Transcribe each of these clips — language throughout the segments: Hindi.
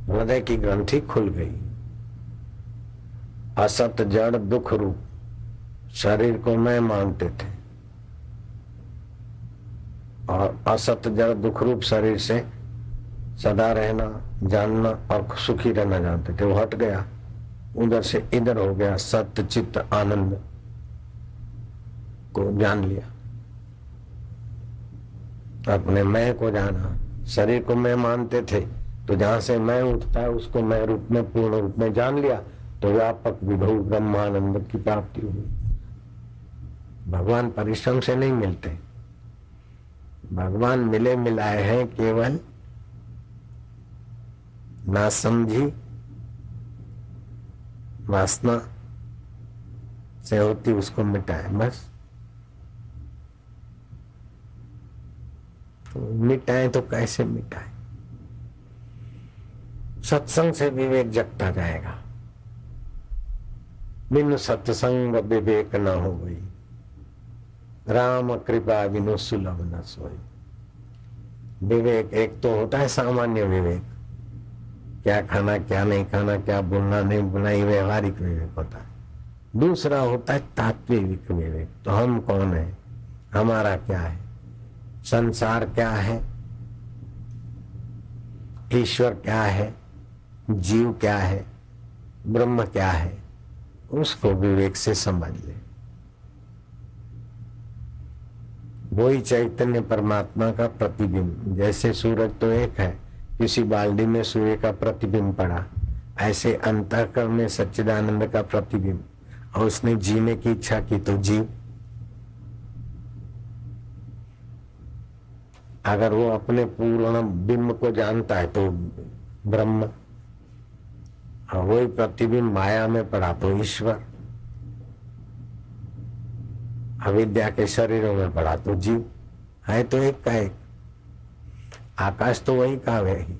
हृदय की ग्रंथि खुल गई। असत जड़ दुख रूप शरीर को मैं मानते थे और असत जड़ दुख रूप शरीर से सदा रहना जानना और सुखी रहना जानते थे, वो हट गया, उधर से इधर हो गया, सत्य चित्त आनंद को जान लिया, अपने मैं को जाना। शरीर को मैं मानते थे तो जहां से मैं उठता है उसको मैं रूप में पूर्ण रूप में जान लिया तो व्यापक विभव ब्रह्मानंद की प्राप्ति हुई। भगवान परिश्रम से नहीं मिलते, भगवान मिले मिलाए हैं केवल ना समझी वासना से होती उसको मिटाए, बस। तो मिटाए तो कैसे मिटाए? सत्संग से विवेक जगता जाएगा। बिनु सत्संग विवेक न हो गई, राम कृपा बिनु सुलभ न सोई। विवेक एक तो होता है सामान्य विवेक, क्या खाना क्या नहीं खाना, क्या बोलना नहीं बोलना, ये व्यवहारिक विवेक होता है। दूसरा होता है तात्विक विवेक, तो हम कौन है, हमारा क्या है, संसार क्या है, ईश्वर क्या है, जीव क्या है, ब्रह्म क्या है, उसको विवेक से समझ ले। वही चैतन्य परमात्मा का प्रतिबिंब, जैसे सूरज तो एक है, किसी बाल्टी में सूर्य का प्रतिबिंब पड़ा, ऐसे अंतःकरण में सच्चिदानंद का प्रतिबिंब, और उसने जीने की इच्छा की तो जीव। अगर वो अपने पूर्ण बिंब को जानता है तो ब्रह्म, और वही प्रतिबिंब माया में पड़ा तो ईश्वर, अविद्या के शरीरों में पड़ा तो जीव। है तो एक का एक। आकाश तो वही का वही,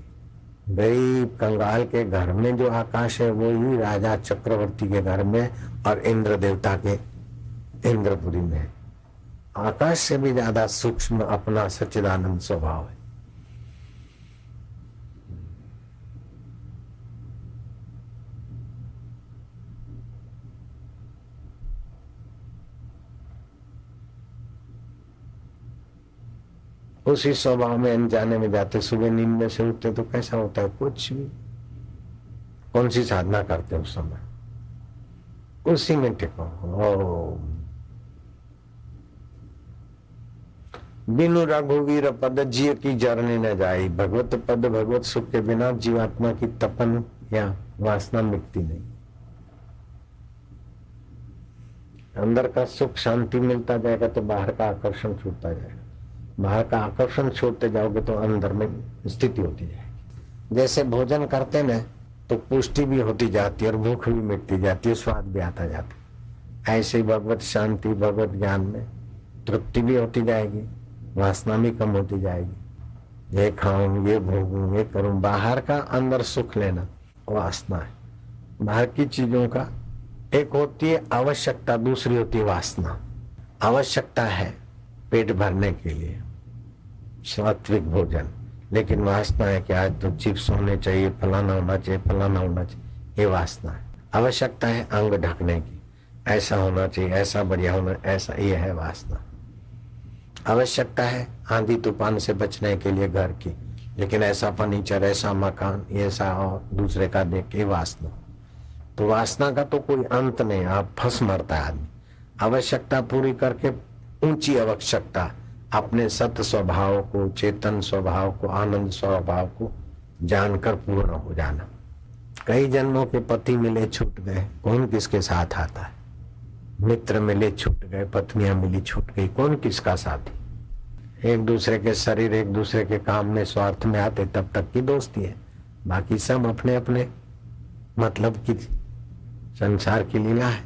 गरीब कंगाल के घर में जो आकाश है वो ही राजा चक्रवर्ती के घर में और इंद्र देवता के इंद्रपुरी में है। आकाश से भी ज्यादा सूक्ष्म अपना सच्चिदानंद स्वभाव है। उसी स्वभाव में अनजाने में जाते, सुबह नींद में से उठते तो कैसा होता है, कुछ भी, कौन सी साधना करते उस समय, उसी में टिको। बिनु रघुवीर पद जिय की जरने न जाई, भगवत पद भगवत सुख के बिना जीवात्मा की तपन या वासना मिटती नहीं। अंदर का सुख शांति मिलता जाएगा तो बाहर का आकर्षण छूटता जाएगा, बाहर का आकर्षण छोड़ते जाओगे तो अंदर में स्थिति होती जाएगी। जैसे भोजन करते ना तो पुष्टि भी होती जाती है और भूख भी मिटती जाती है, स्वाद भी आता जाता है। ऐसे भगवत शांति भगवत ज्ञान में तृप्ति भी होती जाएगी, वासना भी कम होती जाएगी। ये खाऊं, ये भोगूं, ये करूं, बाहर का अंदर सुख लेना वासना है। बाहर की चीजों का एक होती है आवश्यकता, दूसरी होती है वासना। आवश्यकता है पेट भरने के लिए सात्विक भोजन, लेकिन वासना है कि आज तो चिप्स होने चाहिए, फलाना होना चाहिए, फलाना होना चाहिए, ये वासना है। आवश्यकता है अंग ढकने की, ऐसा होना चाहिए, ऐसा बढ़िया होना, ऐसा, ये है वासना। आवश्यकता है आंधी तूफान से बचने के लिए घर की, लेकिन ऐसा फर्नीचर, ऐसा मकान, ऐसा और दूसरे का देख के वासना। तो वासना का तो कोई अंत नहीं, आप फंस मरता है आदमी। आवश्यकता पूरी करके ऊंची आवश्यकता, अपने सत्य स्वभाव को, चेतन स्वभाव को, आनंद स्वभाव को जानकर पूर्ण हो जाना। कई जन्मों के पति मिले छूट गए, कौन किसके साथ आता है? मित्र मिले छूट गए, पत्नियां मिली छूट गई, कौन किसका साथी? एक दूसरे के शरीर, एक दूसरे के काम में स्वार्थ में आते तब तक की दोस्ती है, बाकी सब अपने अपने मतलब की संसार की लीला है।